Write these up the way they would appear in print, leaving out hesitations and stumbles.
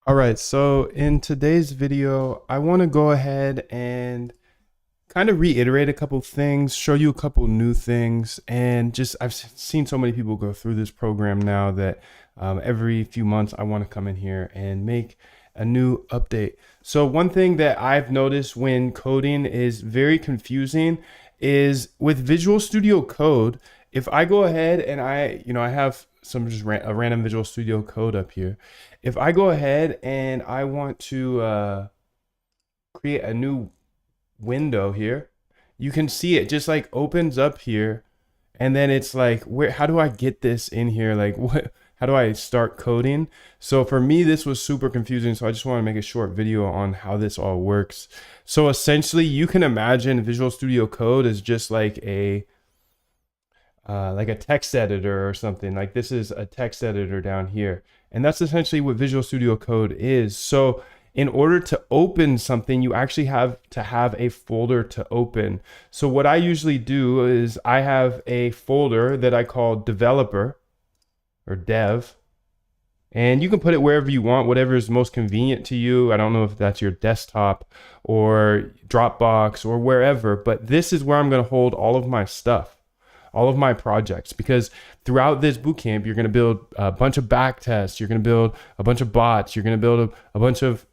All right, so in today's video, I want to go ahead and kind of reiterate a couple things, show you a couple new things, and just I've seen so many people go through this program now that every few months I want to come in here and make a new update. So one thing that I've noticed when coding is very confusing is with Visual Studio Code. If I go ahead and I have some just a random Visual Studio Code up here. If I go ahead and I want to create a new window here, you can see it just like opens up here, and then it's like, where, how do I get this in here? Like, what, how do I start coding? So for me, this was super confusing. So I just want to make a short video on how this all works. So essentially you can imagine Visual Studio Code is just like a text editor or something. Like this is a text editor down here. And that's essentially what Visual Studio Code is. So in order to open something, you actually have to have a folder to open. So what I usually do is I have a folder that I call developer or dev. And you can put it wherever you want, whatever is most convenient to you. I don't know if that's your desktop or Dropbox or wherever, but this is where I'm going to hold all of my stuff, all of my projects, because throughout this bootcamp, you're going to build a bunch of back tests. You're going to build a bunch of bots. You're going to build a bunch of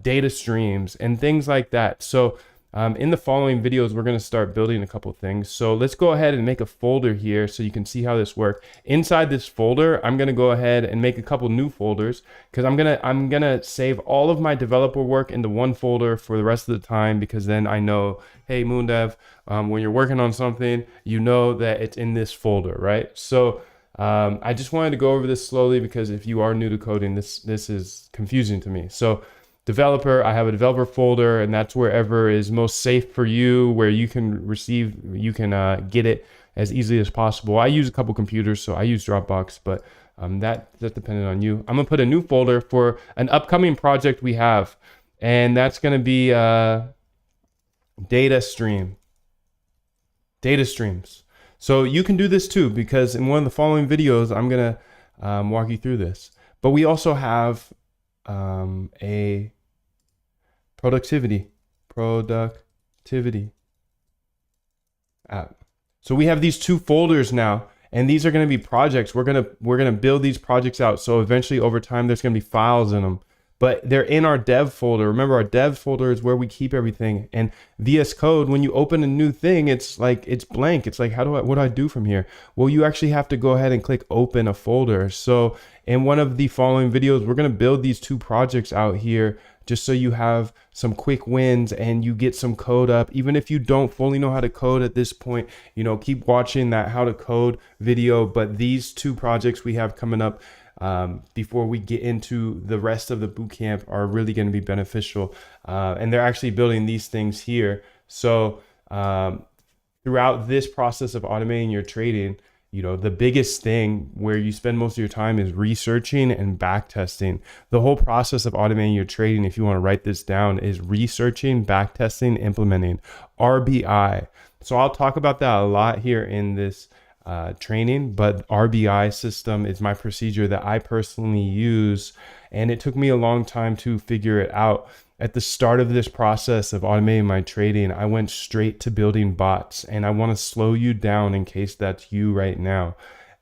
data streams and things like that. So in the following videos, we're going to start building a couple things. So let's go ahead and make a folder here so you can see how this works. Inside this folder, I'm going to go ahead and make a couple new folders because I'm going to save all of my developer work into one folder for the rest of the time, because then I know, hey, Moondev, when you're working on something, you know that it's in this folder, right? So I just wanted to go over this slowly because if you are new to coding, this is confusing to me. So developer, I have a developer folder, and that's wherever is most safe for you, where you can get it as easily as possible. I use a couple computers, so I use Dropbox, but that's dependent on you. I'm gonna put a new folder for an upcoming project we have, and that's gonna be data streams. So you can do this too, because in one of the following videos, I'm gonna walk you through this. But we also have a productivity app. So we have these two folders now, and these are going to be projects. We're gonna build these projects out. So eventually, over time, there's going to be files in them, but they're in our dev folder. Remember, our dev folder is where we keep everything. And VS Code, when you open a new thing, it's like it's blank. It's like, what do I do from here? Well, you actually have to go ahead and click open a folder. So in one of the following videos, we're going to build these two projects out here just so you have some quick wins and you get some code up. Even if you don't fully know how to code at this point, keep watching that how to code video. But these two projects we have coming up before we get into the rest of the bootcamp are really going to be beneficial. And they're actually building these things here. So throughout this process of automating your trading, the biggest thing where you spend most of your time is researching and back testing. The whole process of automating your trading, if you want to write this down, is researching, back testing, implementing RBI. So I'll talk about that a lot here in this training, but Rbi system is my procedure that I personally use, and it took me a long time to figure it out. At the start of this process of automating my trading, I went straight to building bots, and I want to slow you down in case that's you right now.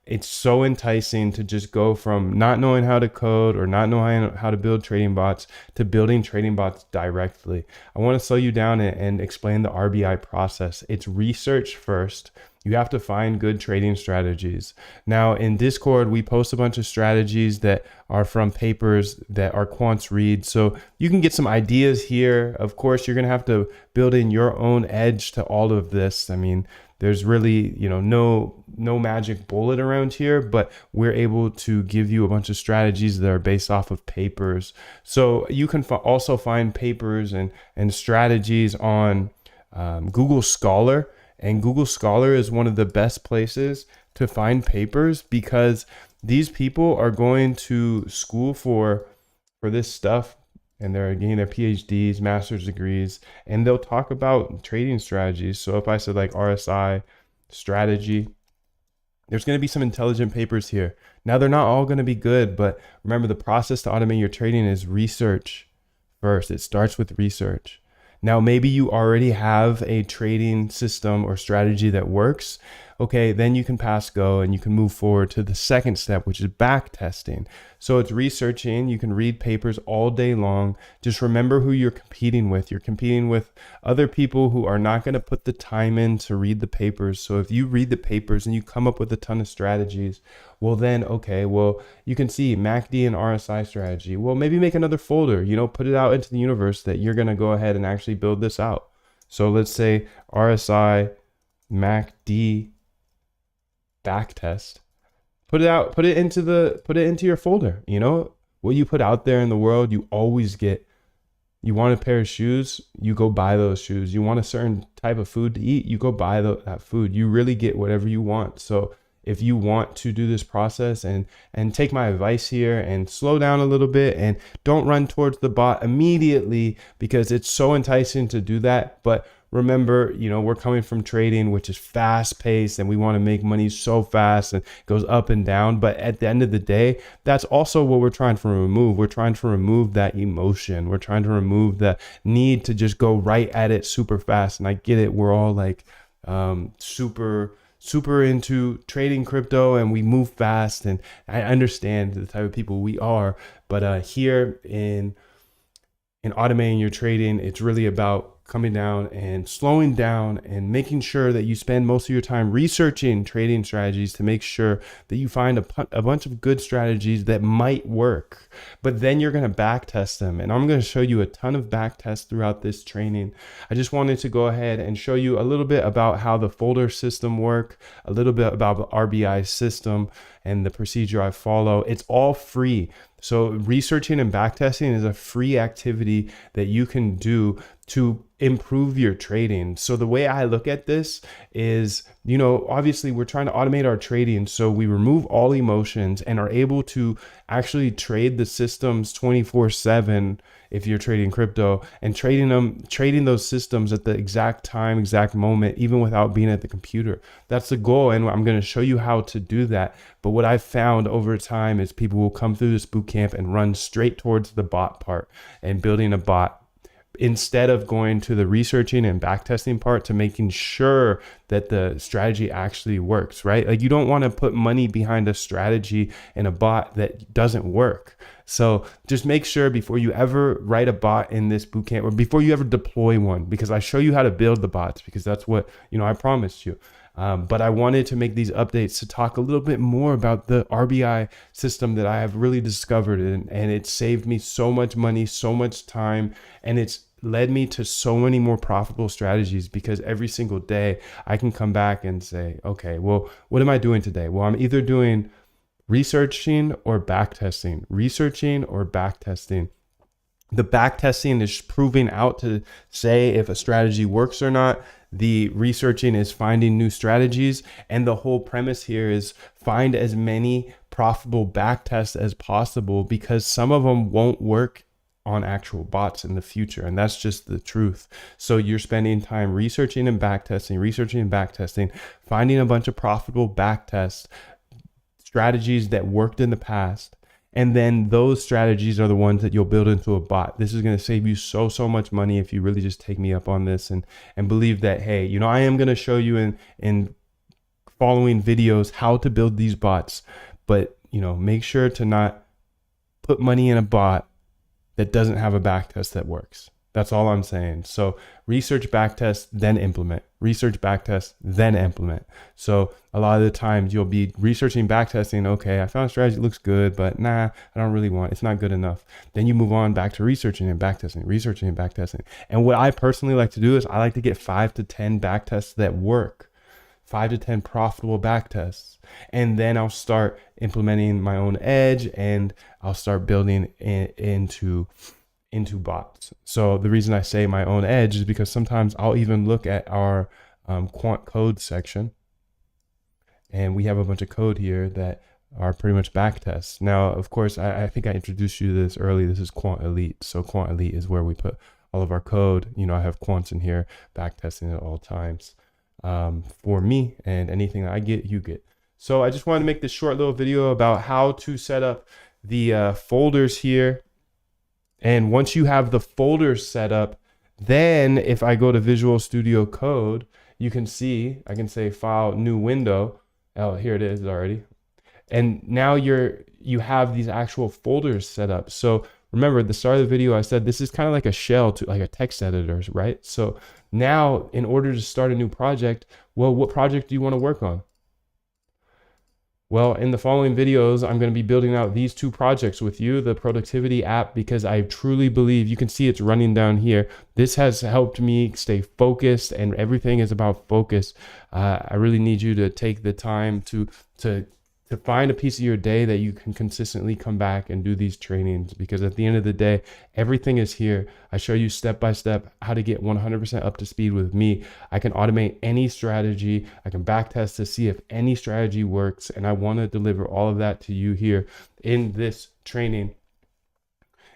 It's so enticing to just go from not knowing how to code or not knowing how to build trading bots to building trading bots directly. I want to slow you down and explain the RBI process. It's research first. You have to find good trading strategies. Now in Discord, we post a bunch of strategies that are from papers that our quants read. So you can get some ideas here. Of course, you're going to have to build in your own edge to all of this. I mean, there's really, no magic bullet around here, but we're able to give you a bunch of strategies that are based off of papers. So you can also find papers and strategies on Google Scholar. And Google Scholar is one of the best places to find papers, because these people are going to school for this stuff, and they're getting their PhDs, master's degrees, and they'll talk about trading strategies. So if I said like RSI strategy, There's going to be some intelligent papers here. Now, they're not all going to be good, but remember, the process to automate your trading is research first. It starts with research. Now, maybe you already have a trading system or strategy that works. Okay, then you can pass go and you can move forward to the second step, which is back testing. So it's researching. You can read papers all day long. Just remember who you're competing with. You're competing with other people who are not going to put the time in to read the papers. So if you read the papers and you come up with a ton of strategies, well then, okay, well, you can see MACD and RSI strategy. Well, maybe make another folder, put it out into the universe that you're going to go ahead and actually build this out. So let's say RSI, MACD, back test. Put it out, put it into your folder. What you put out there in the world, you always get. You want a pair of shoes, you go buy those shoes. You want a certain type of food to eat, you go buy that food. You really get whatever you want. So if you want to do this process and take my advice here and slow down a little bit and don't run towards the bot immediately, because it's so enticing to do that. But remember, we're coming from trading, which is fast paced, and we want to make money so fast and goes up and down. But at the end of the day, that's also what we're trying to remove. We're trying to remove that emotion. We're trying to remove the need to just go right at it super fast. And I get it. We're all like super into trading crypto and we move fast, and I understand the type of people we are. But here in automating your trading, it's really about coming down and slowing down and making sure that you spend most of your time researching trading strategies to make sure that you find a bunch of good strategies that might work. But then you're going to back test them, and I'm going to show you a ton of back tests throughout this training. I just wanted to go ahead and show you a little bit about how the folder system work, a little bit about the RBI system and the procedure I follow. It's all free. So researching and backtesting is a free activity that you can do to improve your trading. So the way I look at this is, obviously we're trying to automate our trading. So we remove all emotions and are able to actually trade the systems 24/7 if you're trading crypto, and trading those systems at the exact time, exact moment, even without being at the computer. That's the goal. And I'm going to show you how to do that. But what I've found over time is people will come through this boot camp and run straight towards the bot part and building a bot, instead of going to the researching and backtesting part to making sure that the strategy actually works, right? Like, you don't want to put money behind a strategy in a bot that doesn't work. So just make sure before you ever write a bot in this bootcamp, or before you ever deploy one, because I show you how to build the bots, because that's what, I promised you. But I wanted to make these updates to talk a little bit more about the RBI system that I have really discovered, and it saved me so much money, so much time, and it's led me to so many more profitable strategies, because every single day I can come back and say, okay, well, what am I doing today? Well, I'm either doing researching or backtesting, researching or backtesting. The backtesting is proving out to say if a strategy works or not. The researching is finding new strategies. And the whole premise here is find as many profitable backtests as possible, because some of them won't work on actual bots in the future. And that's just the truth. So you're spending time researching and backtesting, finding a bunch of profitable backtest strategies that worked in the past. And then those strategies are the ones that you'll build into a bot. This is going to save you so much money if you really just take me up on this and believe that, hey, I am going to show you in following videos how to build these bots. But, make sure to not put money in a bot that doesn't have a backtest that works. That's all I'm saying. So research, backtest, then implement. Research, backtest, then implement. So a lot of the times you'll be researching, backtesting. Okay, I found a strategy that looks good, but nah, I don't really want it. It's not good enough. Then you move on back to researching and backtesting. And what I personally like to do is I like to get 5 to 10 backtests that work. 5 to 10 profitable backtests. And then I'll start implementing my own edge, and I'll start building into bots. So the reason I say my own edge is because sometimes I'll even look at our quant code section, and we have a bunch of code here that are pretty much backtests. Now, of course, I think I introduced you to this early. This is Quant Elite. So Quant Elite is where we put all of our code. I have quants in here backtesting at all times for me, and anything that I get, you get. So I just wanted to make this short little video about how to set up the folders here. And once you have the folders set up, then if I go to Visual Studio Code, you can see, I can say file, new window. Oh, here it is already. And now you have these actual folders set up. So remember at the start of the video, I said this is kind of like a shell to like a text editor, right? So now in order to start a new project, well, what project do you want to work on? Well, in the following videos, I'm going to be building out these two projects with you, the productivity app, because I truly believe, you can see it's running down here. This has helped me stay focused, and everything is about focus. I really need you to take the time to find a piece of your day that you can consistently come back and do these trainings, because at the end of the day, everything is here. I show you step by step how to get 100% up to speed with me. I can automate any strategy. I can backtest to see if any strategy works. And I want to deliver all of that to you here in this training,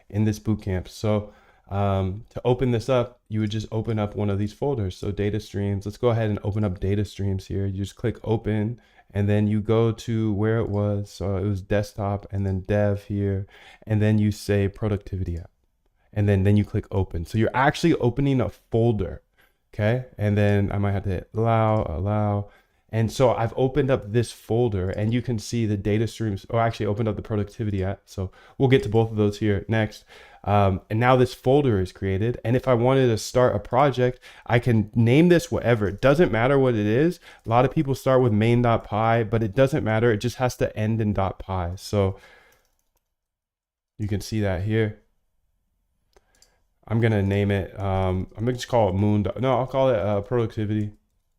in this bootcamp. So to open this up, you would just open up one of these folders. So data streams, let's go ahead and open up data streams here. You just click open, and then you go to where it was. So it was desktop and then dev here. And then you say productivity app. And then you click open. So you're actually opening a folder. Okay. And then I might have to hit allow. And so I've opened up this folder, and you can see the data streams, or actually opened up the productivity app. So we'll get to both of those here next. And now this folder is created. And if I wanted to start a project, I can name this whatever. It doesn't matter what it is. A lot of people start with main.py, but it doesn't matter. It just has to end in .py. So you can see that here. I'm going to name it, I'm going to just call it moon. No, I'll call it productivity,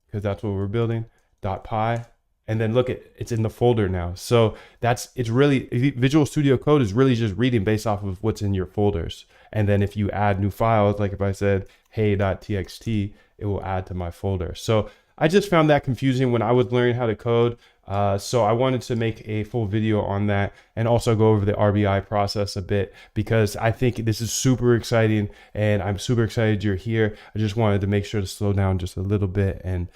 because that's what we're building. .py. And then look, it's in the folder now. So it's really, Visual Studio Code is really just reading based off of what's in your folders. And then if you add new files, like if I said hey.txt, it will add to my folder. So I just found that confusing when I was learning how to code. So I wanted to make a full video on that, and also go over the RBI process a bit, because I think this is super exciting, and I'm super excited you're here. I just wanted to make sure to slow down just a little bit and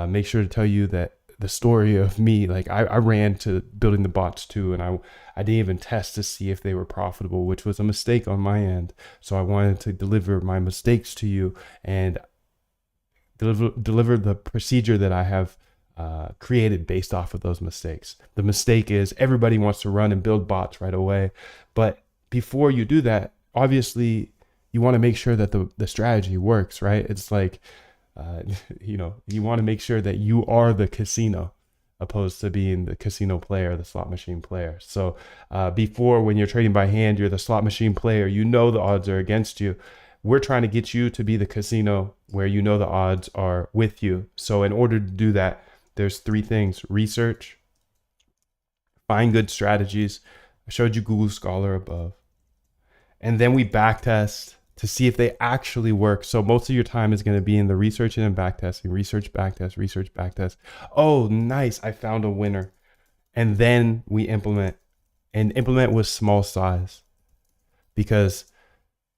make sure to tell you that the story of me, like I ran to building the bots too, and I didn't even test to see if they were profitable, which was a mistake on my end. So I wanted to deliver my mistakes to you and deliver the procedure that I have created based off of those mistakes. The mistake is everybody wants to run and build bots right away, but before you do that, obviously you want to make sure that the strategy works, right? It's like you want to make sure that you are the casino, opposed to being the casino player, the slot machine player. So before, when you're trading by hand, you're the slot machine player, you know the odds are against you. We're trying to get you to be the casino where you know the odds are with you. So in order to do that, there's three things: research, find good strategies. I showed you Google Scholar above. And then we backtest to see if they actually work. So most of your time is going to be in the researching and backtesting, research, backtest, research, backtest. Oh, nice, I found a winner. And then we implement, and implement with small size, because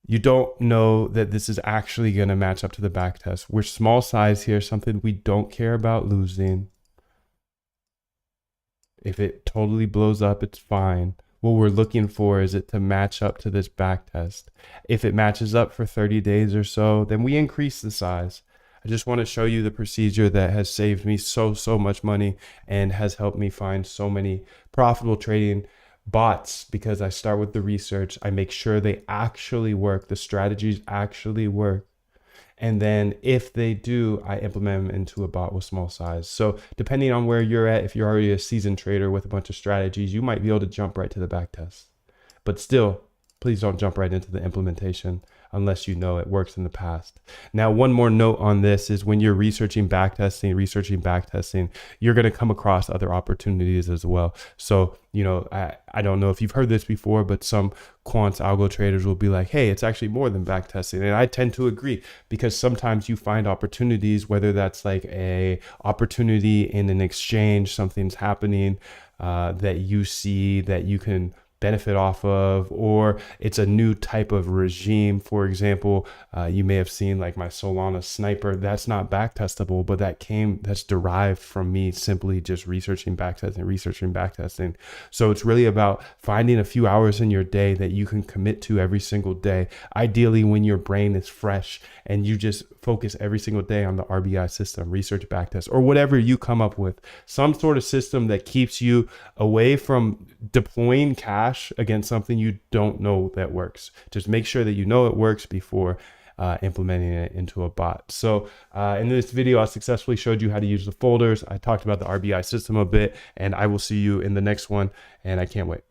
you don't know that this is actually going to match up to the backtest. We're small size here, something we don't care about losing. If it totally blows up, it's fine. What we're looking for is it to match up to this back test. If it matches up for 30 days or so, then we increase the size. I just want to show you the procedure that has saved me so much money and has helped me find so many profitable trading bots, because I start with the research. I make sure they actually work, the strategies actually work. And then if they do, I implement them into a bot with small size. So depending on where you're at, if you're already a seasoned trader with a bunch of strategies, you might be able to jump right to the back test. But still, please don't jump right into the implementation unless you know it works in the past. Now, one more note on this is when you're researching backtesting, you're going to come across other opportunities as well. So, I don't know if you've heard this before, but some quants algo traders will be like, hey, it's actually more than backtesting. And I tend to agree, because sometimes you find opportunities, whether that's like a opportunity in an exchange, something's happening that you see that you can benefit off of, or it's a new type of regime. For example, you may have seen like my Solana sniper. That's not back testable, but that's derived from me simply just researching backtesting. So it's really about finding a few hours in your day that you can commit to every single day. Ideally, when your brain is fresh and you just focus every single day on the RBI system, research backtest, or whatever you come up with, some sort of system that keeps you away from deploying cash against something you don't know that works. Just make sure that you know it works before implementing it into a bot. So in this video, I successfully showed you how to use the folders. I talked about the RBI system a bit, and I will see you in the next one, and I can't wait.